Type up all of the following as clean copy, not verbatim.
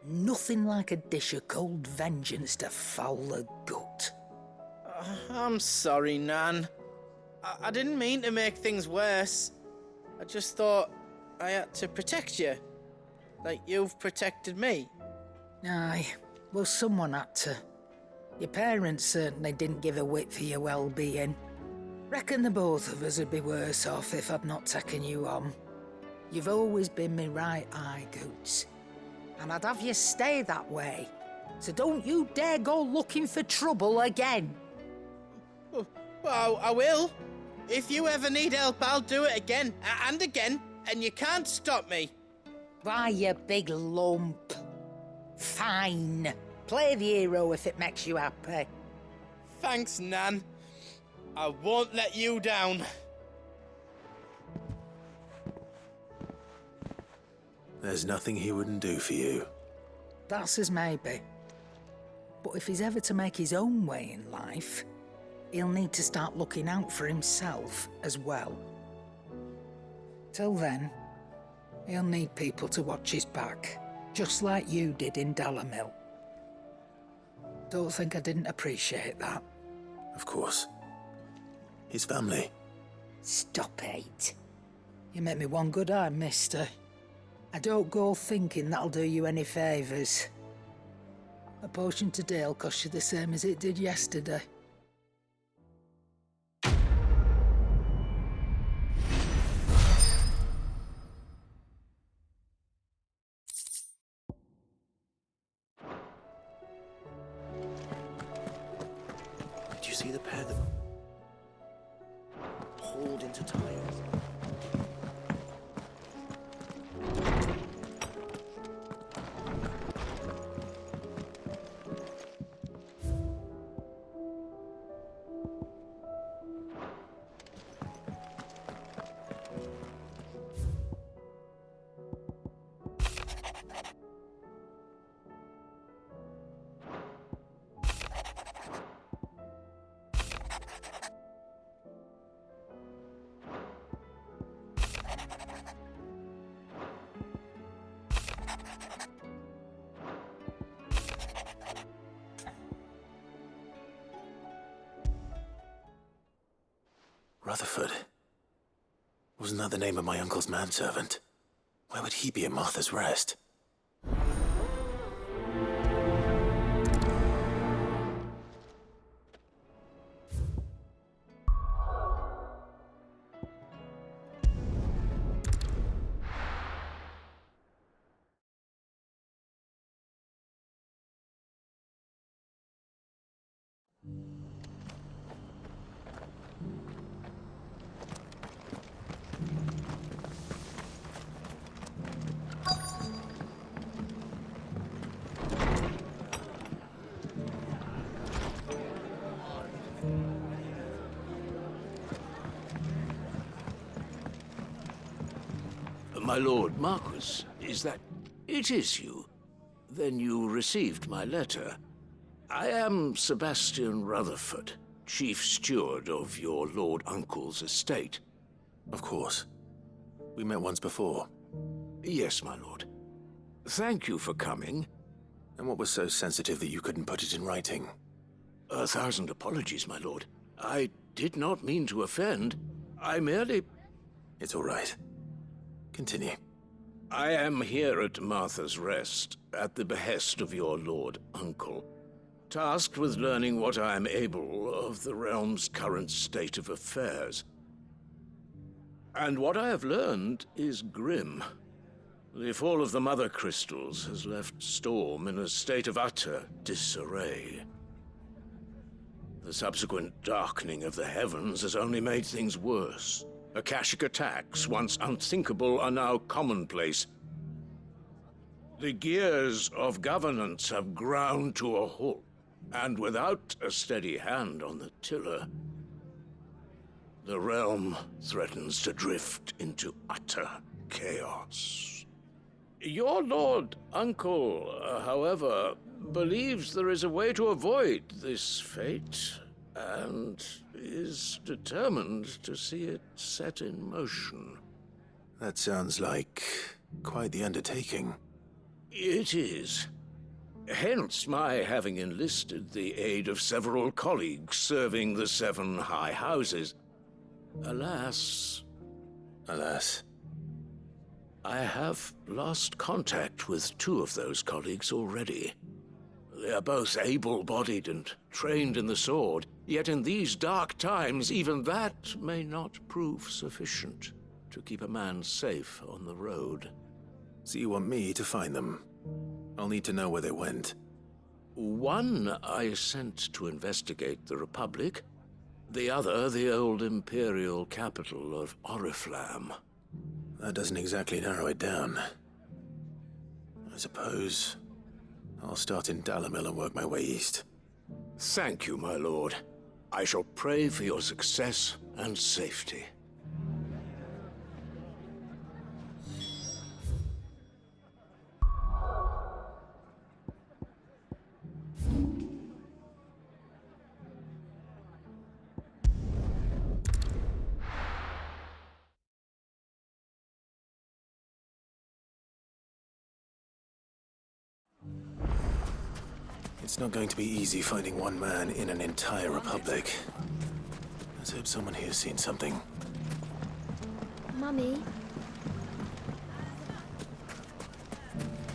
Nothing like a dish of cold vengeance to foul the gut. I'm sorry, Nan. I didn't mean to make things worse. I just thought I had to protect you. Like you've protected me. Aye, well, someone had to. Your parents certainly didn't give a whit for your well-being. Reckon the both of us would be worse off if I'd not taken you on. You've always been me right eye, Goots. And I'd have you stay that way. So don't you dare go looking for trouble again. Well, I will. If you ever need help, I'll do it again and again, and you can't stop me. Why, you big lump. Fine. Play the hero if it makes you happy. Thanks, Nan. I won't let you down. There's nothing he wouldn't do for you. That's as maybe. But if he's ever to make his own way in life, he'll need to start looking out for himself as well. Till then, he'll need people to watch his back, just like you did in Dalamil. Don't think I didn't appreciate that. Of course. His family. Stop it. You make me one good eye, mister. I don't go thinking that'll do you any favours. A potion today'll cost you the same as it did yesterday. Did you see the pair that pulled into tiles? Rutherford. Wasn't that the name of my uncle's manservant? Where would he be at Martha's Rest? My lord Marquis, is that... It is you. Then you received my letter. I am Sebastian Rutherford, chief steward of your lord uncle's estate. Of course. We met once before. Yes, my lord. Thank you for coming. And what was so sensitive that you couldn't put it in writing? 1,000 apologies, my lord. I did not mean to offend. I merely... It's all right. Continue. I am here at Martha's Rest, at the behest of your lord uncle, tasked with learning what I am able of the realm's current state of affairs. And what I have learned is grim. The fall of the Mother Crystals has left Storm in a state of utter disarray. The subsequent darkening of the heavens has only made things worse. Akashic attacks, once unthinkable, are now commonplace. The gears of governance have ground to a halt, and without a steady hand on the tiller, the realm threatens to drift into utter chaos. Your lord uncle, however, believes there is a way to avoid this fate, and is determined to see it set in motion. That sounds like quite the undertaking. It is. Hence my having enlisted the aid of several colleagues serving the 7 high houses. Alas, I have lost contact with 2 of those colleagues already. They are both able-bodied and trained in the sword, yet in these dark times even that may not prove sufficient to keep a man safe on the road. So you want me to find them? I'll need to know where they went. One I sent to investigate the Republic, the other the old Imperial capital of Oriflamme. That doesn't exactly narrow it down. I suppose I'll start in Dalamil and work my way east. Thank you, my lord. I shall pray for your success and safety. It's not going to be easy finding one man in an entire republic. Let's hope someone here's seen something. Mummy?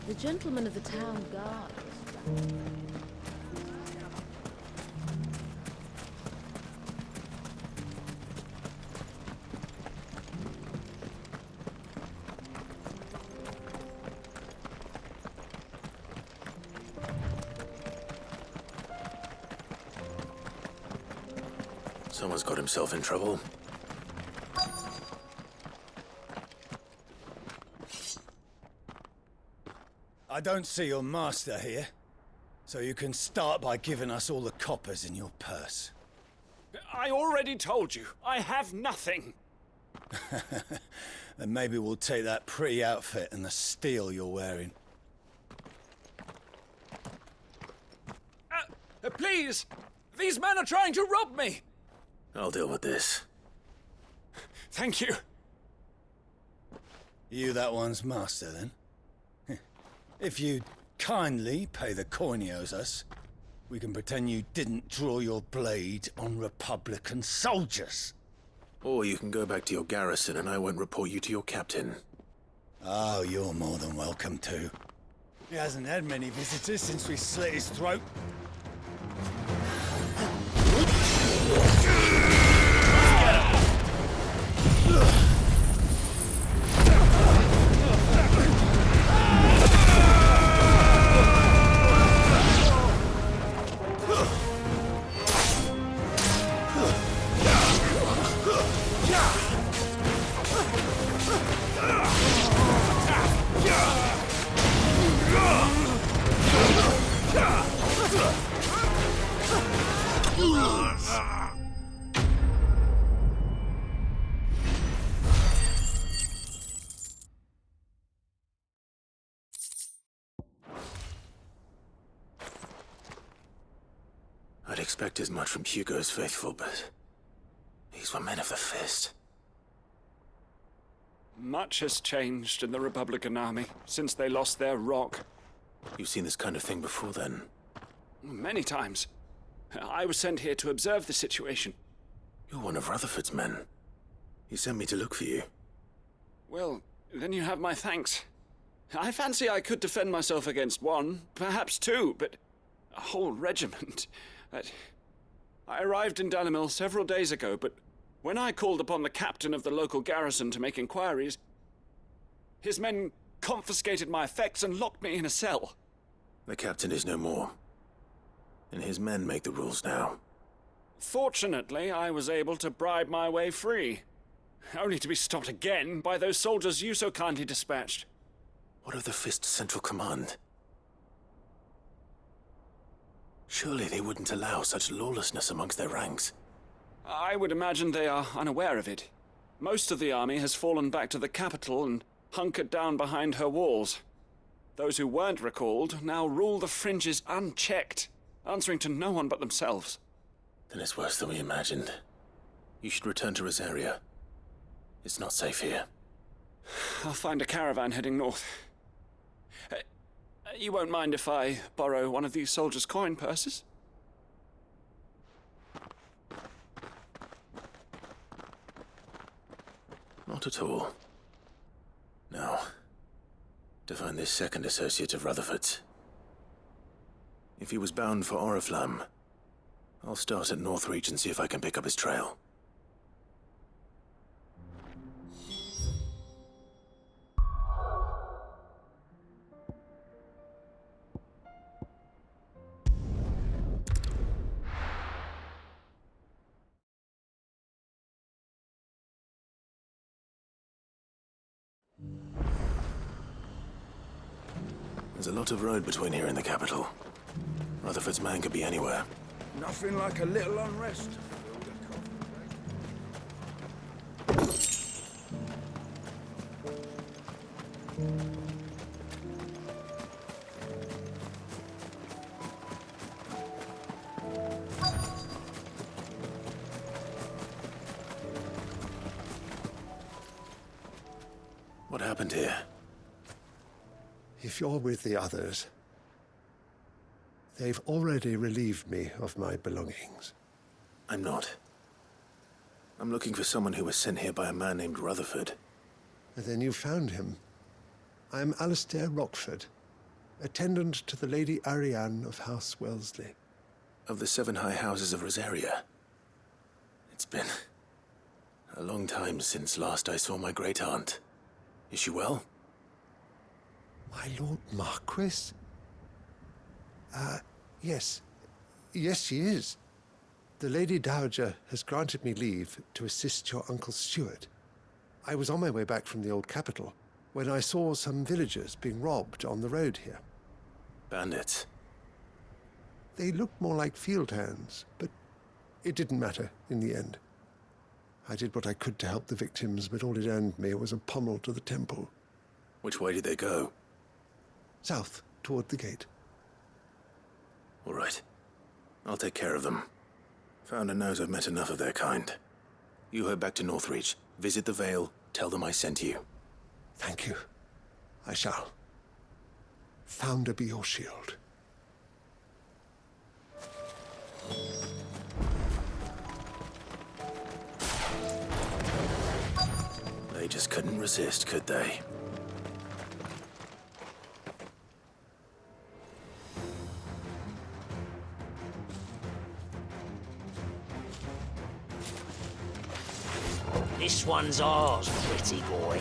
The gentleman of the town guard. Someone's got himself in trouble. I don't see your master here, so you can start by giving us all the coppers in your purse. I already told you, I have nothing. Then maybe we'll take that pretty outfit and the steel you're wearing. Please! These men are trying to rob me! I'll deal with this. Thank you. You that one's master, then? If you'd kindly pay the coin he owes us, we can pretend you didn't draw your blade on Republican soldiers. Or you can go back to your garrison and I won't report you to your captain. Oh, you're more than welcome to. He hasn't had many visitors since we slit his throat. I'd expect as much from Hugo's faithful, but these were men of the fist. Much has changed in the Republican army since they lost their rock. You've seen this kind of thing before, then? Many times. I was sent here to observe the situation. You're one of Rutherford's men. He sent me to look for you. Well, then you have my thanks. I fancy I could defend myself against one, perhaps 2, but a whole regiment. I arrived in Dalamil several days ago, but when I called upon the captain of the local garrison to make inquiries, his men confiscated my effects and locked me in a cell. The captain is no more, and his men make the rules now. Fortunately, I was able to bribe my way free, only to be stopped again by those soldiers you so kindly dispatched. What of the Fist's central command? Surely they wouldn't allow such lawlessness amongst their ranks. I would imagine they are unaware of it. Most of the army has fallen back to the capital and hunkered down behind her walls. Those who weren't recalled now rule the fringes unchecked, answering to no one but themselves. Then it's worse than we imagined. You should return to Rosaria. It's not safe here. I'll find a caravan heading north. You won't mind if I borrow one of these soldiers' coin purses? Not at all. Now, to find this second associate of Rutherford's. If he was bound for Oriflamme, I'll start at Northreach and see if I can pick up his trail. There's a lot of road between here and the capital. Rutherford's man could be anywhere. Nothing like a little unrest. What happened here? If you're with the others, they've already relieved me of my belongings. I'm not. I'm looking for someone who was sent here by a man named Rutherford. And then you found him. I'm Alistair Rockford, attendant to the Lady Ariane of House Wellesley. Of the 7 high houses of Rosaria. It's been a long time since last I saw my great-aunt. Is she well? My Lord Marquis? Yes. Yes, she is. The Lady Dowager has granted me leave to assist your Uncle Stuart. I was on my way back from the old capital when I saw some villagers being robbed on the road here. Bandits? They looked more like field hands, but it didn't matter in the end. I did what I could to help the victims, but all it earned me was a pommel to the temple. Which way did they go? South, toward the gate. All right. I'll take care of them. Founder knows I've met enough of their kind. You head back to Northreach, visit the Vale, tell them I sent you. Thank you. I shall. Founder be your shield. They just couldn't resist, could they? This one's ours, pretty boy.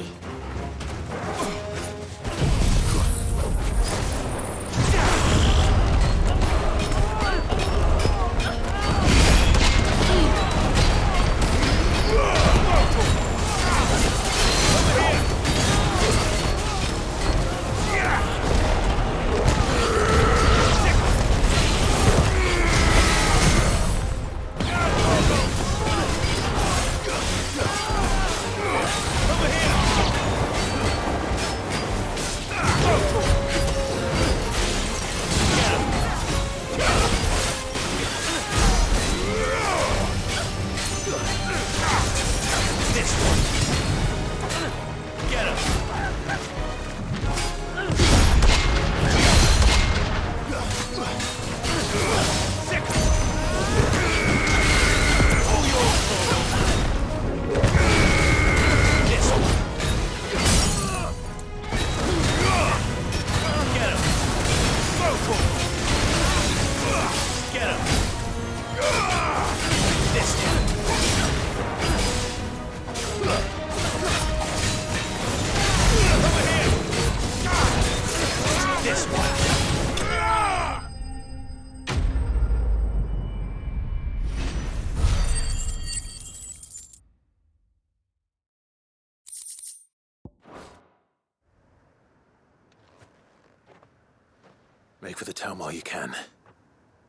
Make for the town while you can.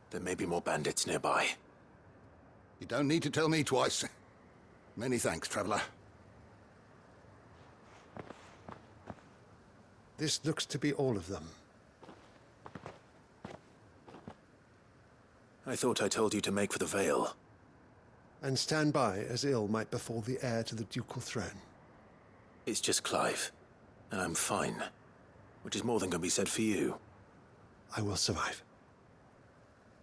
There may be more bandits nearby. You don't need to tell me twice. Many thanks, traveler. This looks to be all of them. I thought I told you to make for the Vale. And stand by as ill might befall the heir to the ducal throne. It's just Clive, and I'm fine. Which is more than can be said for you. I will survive.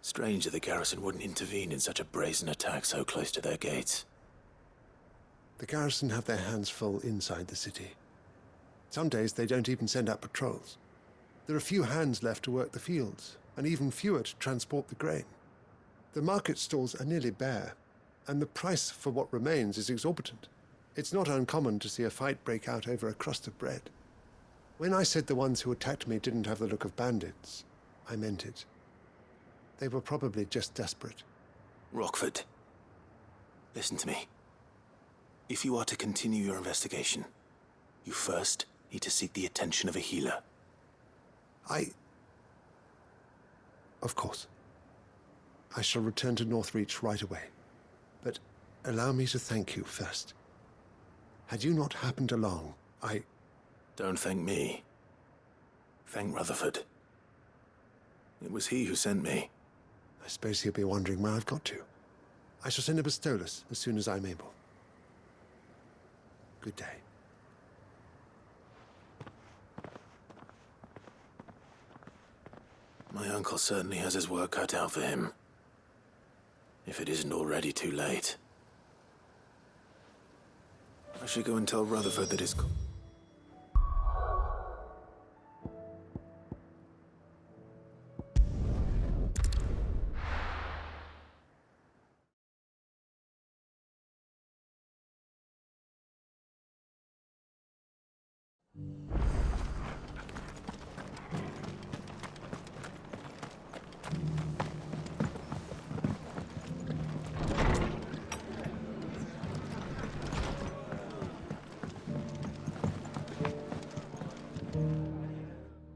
Strange that the garrison wouldn't intervene in such a brazen attack so close to their gates. The garrison have their hands full inside the city. Some days they don't even send out patrols. There are few hands left to work the fields, and even fewer to transport the grain. The market stalls are nearly bare, and the price for what remains is exorbitant. It's not uncommon to see a fight break out over a crust of bread. When I said the ones who attacked me didn't have the look of bandits, I meant it. They were probably just desperate. Rockford, listen to me. If you are to continue your investigation, you first need to seek the attention of a healer. Of course. I shall return to Northreach right away. But allow me to thank you first. Had you not happened along, Don't thank me. Thank Rutherford. It was he who sent me. I suppose he'll be wondering where I've got to. I shall send a Pistolus as soon as I'm able. Good day. My uncle certainly has his work cut out for him. If it isn't already too late. I should go and tell Rutherford that his...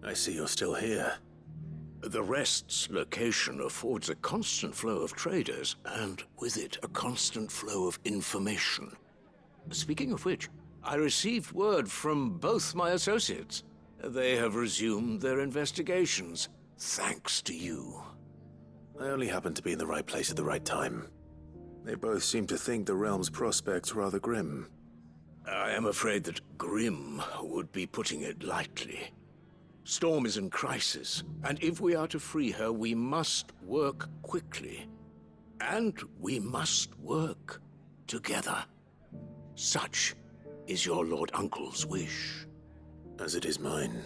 I see you're still here. The Rest's location affords a constant flow of traders, and with it, a constant flow of information. Speaking of which, I received word from both my associates. They have resumed their investigations, thanks to you. I only happened to be in the right place at the right time. They both seem to think the realm's prospects rather grim. I am afraid that grim would be putting it lightly. Storm is in crisis, and if we are to free her, we must work quickly. And we must work together. Such is your Lord Uncle's wish. As it is mine.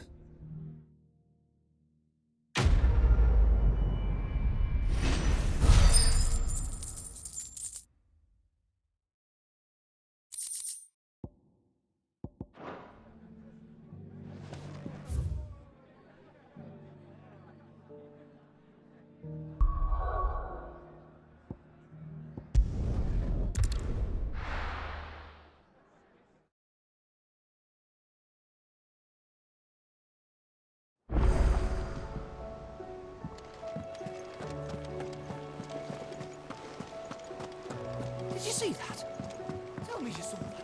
Did you see that? Tell me you saw that.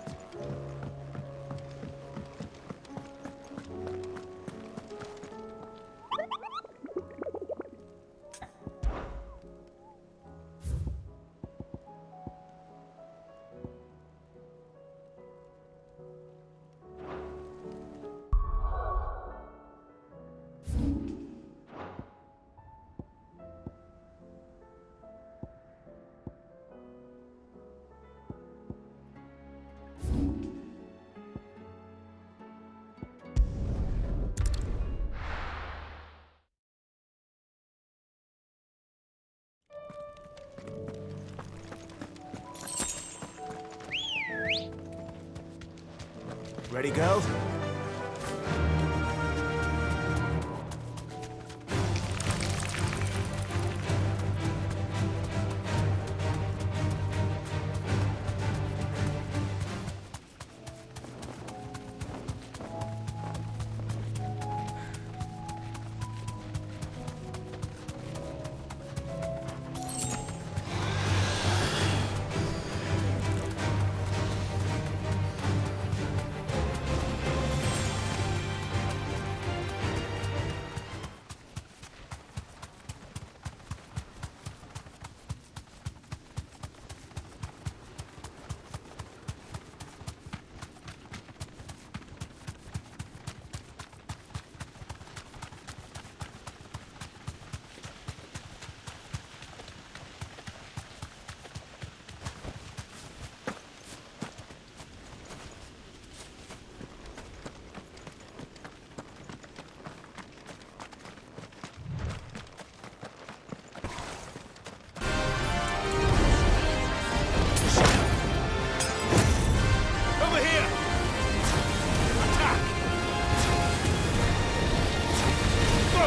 Ready, go?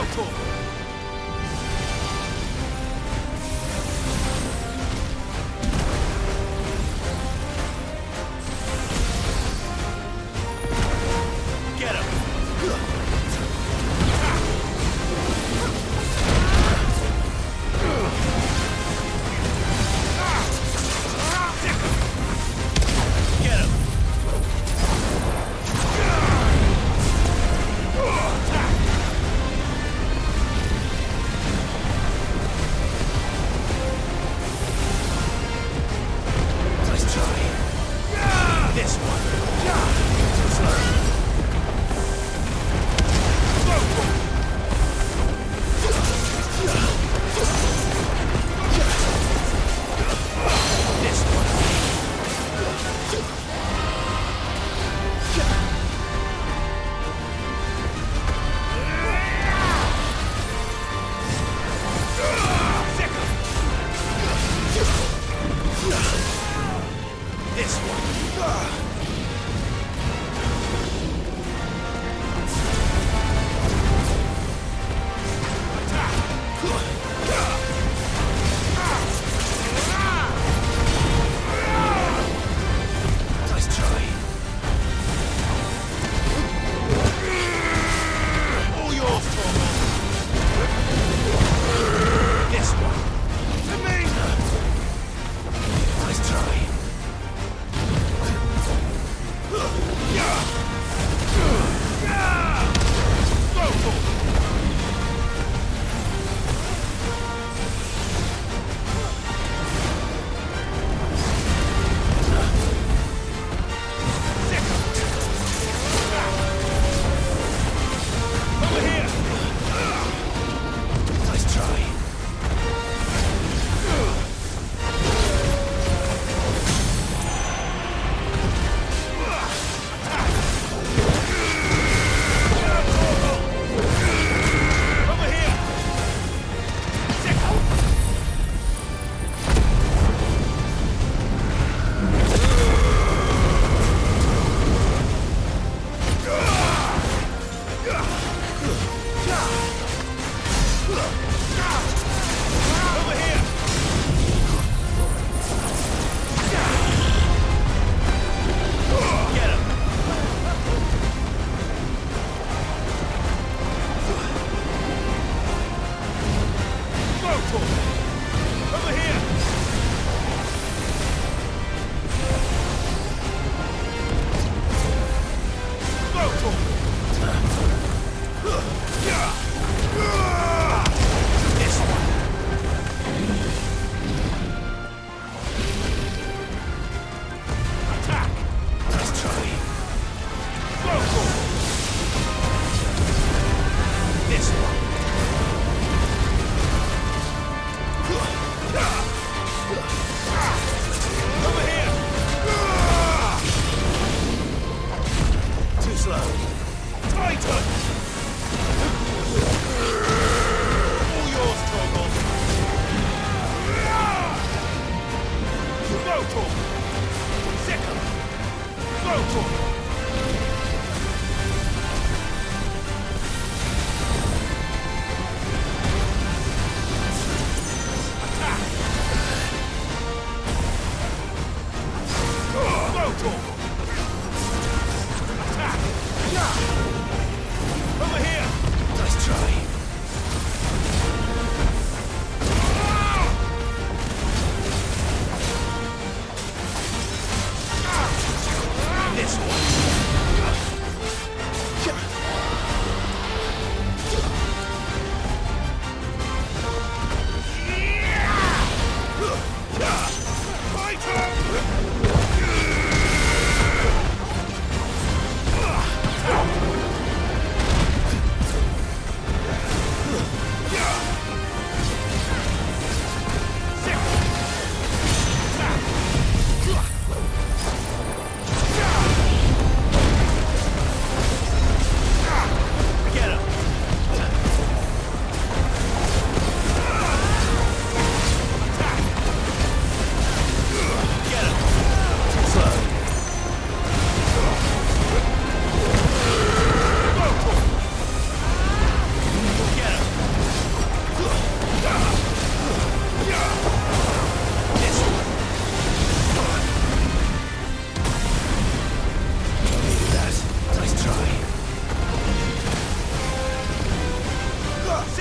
uncle! Get him! Get him!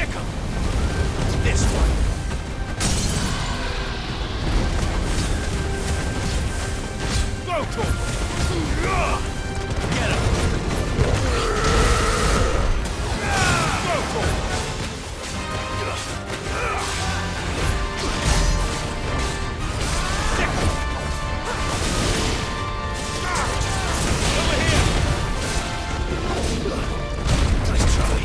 Sick 'em! This one! Go to him! Get him! Go to him! Sick 'em! Over here! Nice try.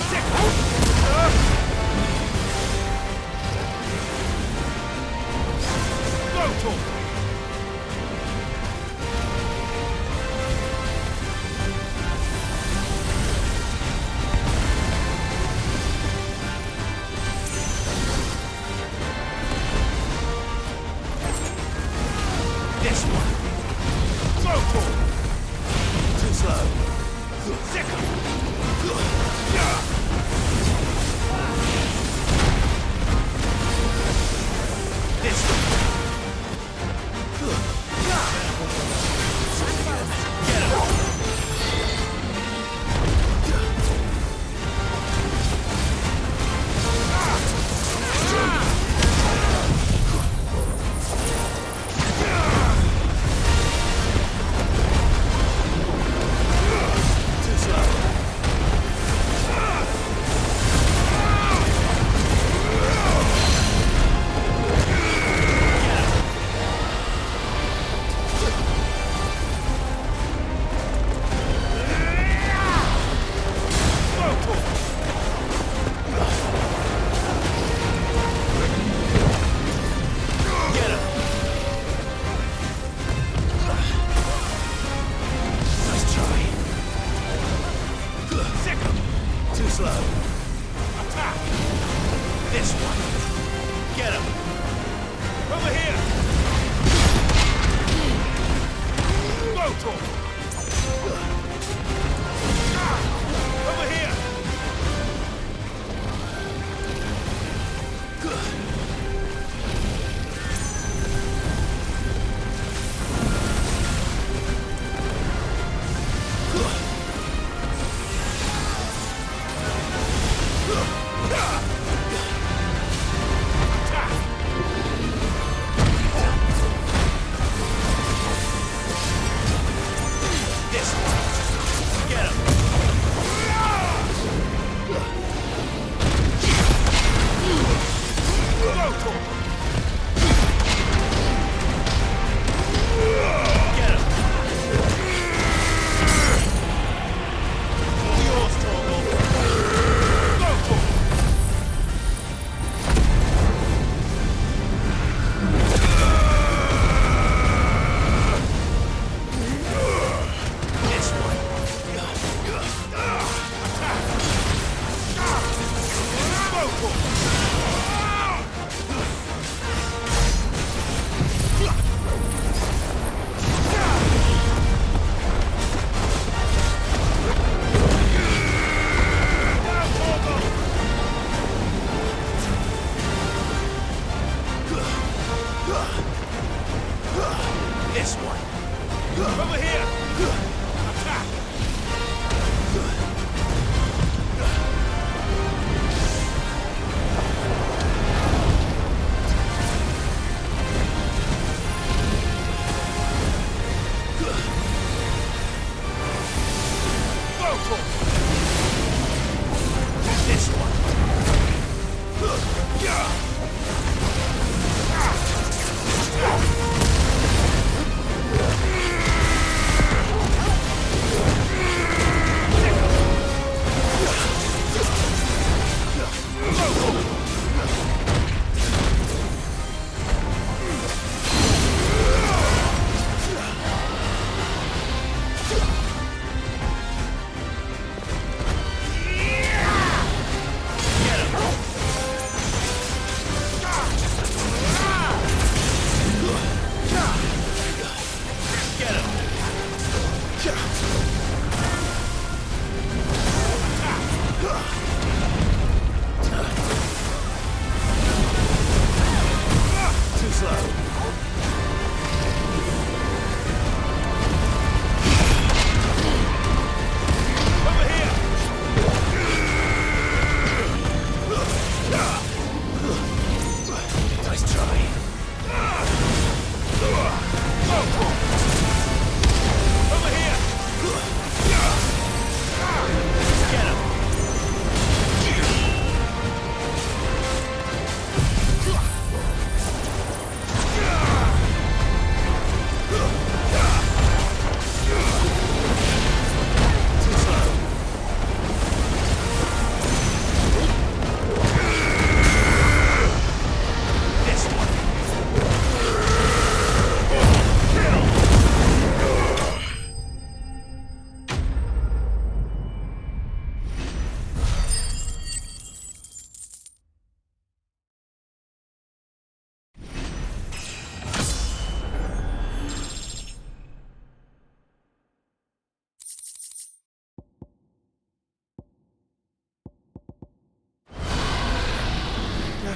Sick 'em! Go to him! This one. Go to him! Too slow. Sick 'em! This one. Get him! Too slow. Get him! Nice try. Sick 'em! Too slow. Attack! This one. Get him! Over here! Go to him! Over here! This one. Get him! Go to him! Get him! All yours, Torgal. Go to him! This one. Attack! Go to him! Down, Torgal! This one. Over here! Attack! Go to him! This one.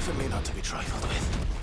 for me not to be trifled with.